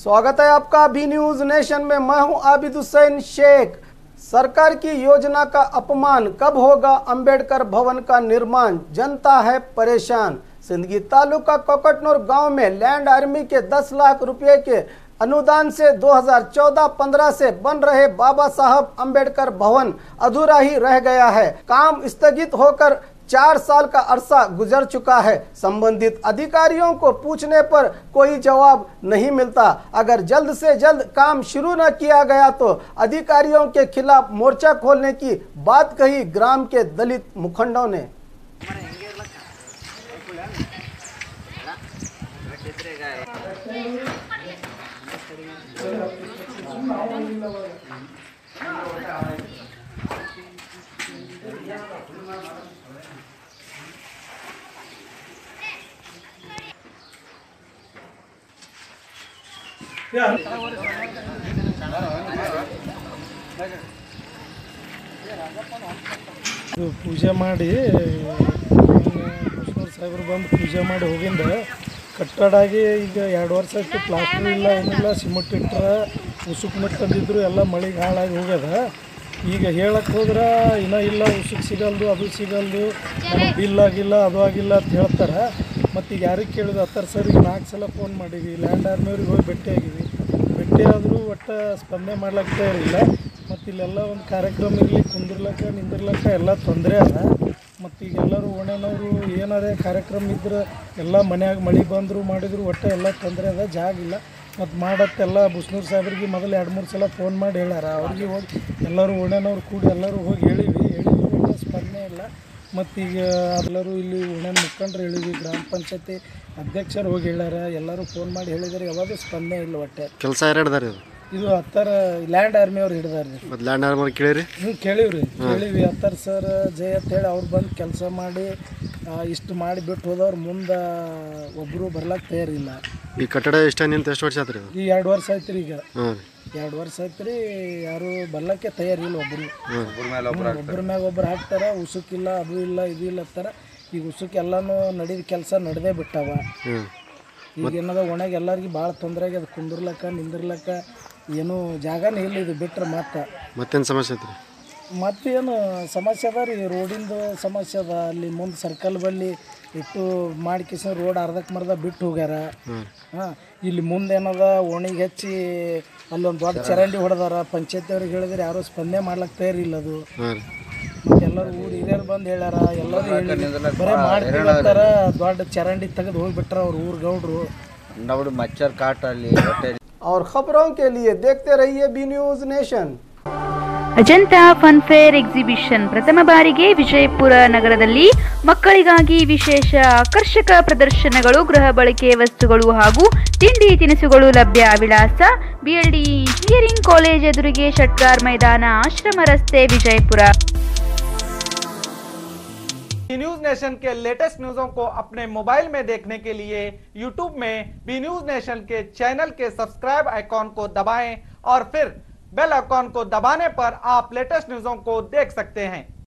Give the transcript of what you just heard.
स्वागत है आपका बी न्यूज नेशन में। मैं हूं आबिद हुसैन शेख। सरकार की योजना का अपमान, कब होगा अंबेडकर भवन का निर्माण, जनता है परेशान। सिंदगी तालुका कोकटनूर गांव में लैंड आर्मी के 10 लाख रुपए के अनुदान से 2014-15 से बन रहे बाबा साहब अंबेडकर भवन अधूरा ही रह गया है। काम स्थगित होकर 4 साल का अरसा गुजर चुका है। संबंधित अधिकारियों को पूछने पर कोई जवाब नहीं मिलता। अगर जल्द से जल्द काम शुरू न किया गया तो अधिकारियों के खिलाफ मोर्चा खोलने की बात कही ग्राम के दलित मुखंडों ने। पूजा ಮಾಡಿ ಕೃಷ್ಣ ಸಾಹೇಬರು ಬಂದು ಪೂಜೆ ಮಾಡಿ ಹೋಗಿಂದ ಕಟ್ಟಡಾಗಿ ಈಗ 2 ವರ್ಷ ಆಯ್ತು, ಪ್ಲಾಸ್ಟರ್ ಇಲ್ಲ, ಏನಿಲ್ಲ, ಸಿಮೆಂಟ್ ಇಟ್ಟರೆ ಉಸುಕು ಮೆಟ್ಟು ತಂದಿದ್ರು, ಎಲ್ಲ ಮಳೆಗೆ ಹಾಳಾಗಿ ಹೋಗ್ಯದ. ಈಗ ಹೇಳಕ್ಕೆ ಹೋದ್ರೆ ಇನ್ನೂ ಇಲ್ಲ, ಉಸುಕು ಸಿಗಲ್ದು, ಅದು ಸಿಗಲ್ದು, ಬಿಲ್ ಆಗಿಲ್ಲ, ಅದು ಆಗಿಲ್ಲ ಅಂತ ಹೇಳ್ತಾರೆ. ಮತ್ತು ಈಗ ಯಾರಿಗೆ ಕೇಳಿದ್ರು ಹತ್ತರ ಸರಿಗೆ 4 ಸಲ ಫೋನ್ ಮಾಡೀವಿ, ಲ್ಯಾಂಡ್ ಆರ್ಮಿಯವ್ರಿಗೆ ಹೋಗಿ ಭೇಟಿ ಆದರೂ ಒಟ್ಟು ಸ್ಪಂದನೆ ಮಾಡ್ಲಿಕ್ಕೆ ಇರಲಿಲ್ಲ. ಮತ್ತು ಇಲ್ಲೆಲ್ಲ ಒಂದು ಕಾರ್ಯಕ್ರಮ ಇರಲಿ, ಕುಂದಿರ್ಲಕ್ಕ ನಿಂದಿರ್ಲಕ್ಕ ಎಲ್ಲ ತೊಂದರೆ ಅದ. ಮತ್ತು ಈಗ ಎಲ್ಲರೂ ಓಣೆನವರು ಏನಾರೇ ಕಾರ್ಯಕ್ರಮ ಇದ್ರೆ ಎಲ್ಲ ಮನ್ಯಾಗ ಮಳೆ ಬಂದರು ಮಾಡಿದ್ರು ಒಟ್ಟು ಎಲ್ಲ ತೊಂದರೆ ಅದ, ಜಾಗ ಇಲ್ಲ. ಮತ್ತು ಮಾಡತ್ತೆಲ್ಲ ಬುಸ್ನೂರು ಸಾಹೇಬ್ರಿಗೆ ಮೊದಲು 2-3 ಸಲ ಫೋನ್ ಮಾಡಿ ಹೇಳ್ಯಾರ. ಅವ್ರಿಗೆ ಹೋಗಿ ಎಲ್ಲರೂ ಓಣೆನವ್ರು ಕೂಡಿ ಎಲ್ಲರೂ ಹೋಗಿ ಹೇಳಿವಿ ಒಟ್ಟು ಸ್ಪಂದನೆ ಇಲ್ಲ. ಮತ್ತೀಗ ಎಲ್ಲರೂ ಇಲ್ಲಿ ಓಣೆನ ಮುಖಂಡ್ರು ಹೇಳಿವಿ, ಗ್ರಾಮ ಪಂಚಾಯತಿ ಅಧ್ಯಕ್ಷರು ಹೋಗಿ ಹೇಳ್ಯಾರ, ಎಲ್ಲರೂ ಫೋನ್ ಮಾಡಿ ಹೇಳಿದರೆ ಯಾವಾಗ ಸ್ಪಂದನೆ ಇಲ್ಲ. ಒಟ್ಟೆ ಕೆಲಸ ಯಾರು ಹಿಡ್ದಾರೆ? ಇದು 10 ಲ್ಯಾಂಡ್ ಆರ್ಮಿ ಅವ್ರು ಹಿಡ್ದಾರ ರೀ. ಮತ್ತು ಲ್ಯಾಂಡ್ ಆರ್ಮಿ ಕೇಳಿರಿ? ಕೇಳಿವ್ರಿ. 10 ಸರ್ ಜೈ ಅಂತ ಹೇಳಿ ಅವ್ರು ಬಂದು ಕೆಲಸ ಮಾಡಿ ಇಷ್ಟು ಮಾಡಿ ಬಿಟ್ಟು ಹೋದವ್ರು ಮುಂದೆ ಒಬ್ಬರು ಬರ್ಲಕ್ಕೆ ತಯಾರಿಲ್ಲ. ಈ ಕಟ್ಟಡ ಎಷ್ಟು ವರ್ಷ ಆತ್ರಿ? ಈ 2 ವರ್ಷ ಆಯ್ತು ರೀ. ಈಗ 2 ವರ್ಷ ಆಯ್ತು ರೀ, ಯಾರು ಬರ್ಲಕ್ಕೆ ತಯಾರಿಲ್ಲ. ಒಬ್ಬರ ಮ್ಯಾಗ ಒಬ್ಬರು ಹಾಕ್ತಾರೆ, ಉಸುಕಿಲ್ಲ, ಅದು ಇಲ್ಲ, ಇದು ಇಲ್ಲ ಅಂತಾರೆ. ಈಗ ಉಸುಕ್ ಎಲ್ಲನೂ ನಡೆದ ಕೆಲಸ ನಡೆದೇ ಬಿಟ್ಟವ. ಈಗ ಏನದ ಒಣಗಿ ಎಲ್ಲರಿಗೂ ಭಾಳ ತೊಂದರೆ ಆಗ್ಯದ, ಕುಂದಿರ್ಲಕ್ಕ ನಿಂದಿರ್ಲಕ್ಕ ಏನೂ ಜಾಗನೇ ಇಲ್ಲ. ಇದು ಬಿಟ್ಟರೆ ಮತ್ತೇನು ಸಮಸ್ಯೆ ಐತ್ರಿ? ಮತ್ತೇನು ಸಮಸ್ಯೆ ಅದ ರೀ, ರೋಡಿಂದು ಸಮಸ್ಯೆ ಅದ. ಅಲ್ಲಿ ಮುಂದೆ ಸರ್ಕಲ್ ಬಲ್ಲಿ ಇಟ್ಟು ಮಾಡಿಕಿಸ ರೋಡ್ ಅರ್ಧಕ್ಕೆ ಮರ್ದ ಬಿಟ್ಟು ಹೋಗ್ಯಾರ. ಇಲ್ಲಿ ಮುಂದೆ ಏನದ ಓಣಿಗೆ ಹಚ್ಚಿ ಅಲ್ಲೊಂದು ದೊಡ್ಡ ಚರಂಡಿ ಹೊಡೆದಾರ. ಪಂಚಾಯತಿ ಅವ್ರಿಗೆ ಹೇಳಿದ್ರೆ ಯಾರೂ ಸ್ಪಂದನೆ ಮಾಡ್ಲಿಕ್ಕೆ ತಯಾರಿಲ್ಲ. ಅದು ಎಲ್ಲರೂ ಊರು ಹಿರಿಯರು ಬಂದು ಹೇಳ್ಯಾರ, ಎಲ್ಲರೂ ಬರೀ ಮಾಡ್ತೀವಿ ಅಂತಾರ. ದೊಡ್ಡ ಚರಂಡಿ ತೆಗೆದು ಹೋಗಿಬಿಟ್ರ ಅವ್ರು ಊರು ಗೌಡ್ರು. मच्छर काट ली। और खबरों के लिए देखते रहिए B News Nation. Ajanta fun fair exhibition ಪ್ರಥಮ ಬಾರಿಗೆ ವಿಜಯಪುರ ನಗರದಲ್ಲಿ ಮಕ್ಕಳಿಗಾಗಿ ವಿಶೇಷ ಆಕರ್ಷಕ ಪ್ರದರ್ಶನಗಳು, ಗೃಹ ಬಳಕೆ ವಸ್ತುಗಳು ಹಾಗೂ ತಿಂಡಿ ತಿನಿಸುಗಳು ಲಭ್ಯ. ವಿಳಾಸ BLD ಇಂಜಿನಿಯರಿಂಗ್ ಕಾಲೇಜ್ ಎದುರಿಗೆ, ಷಟ್ಗಾರ್ ಮೈದಾನ, ಆಶ್ರಮ ರಸ್ತೆ, ವಿಜಯಪುರ। बी न्यूज नेशन के लेटेस्ट न्यूज़ों को अपने मोबाइल में देखने के लिए यूट्यूब में बी न्यूज नेशन के चैनल के सब्सक्राइब आइकॉन को दबाएं और फिर बेल आइकॉन को दबाने पर आप लेटेस्ट न्यूज़ों को देख सकते हैं।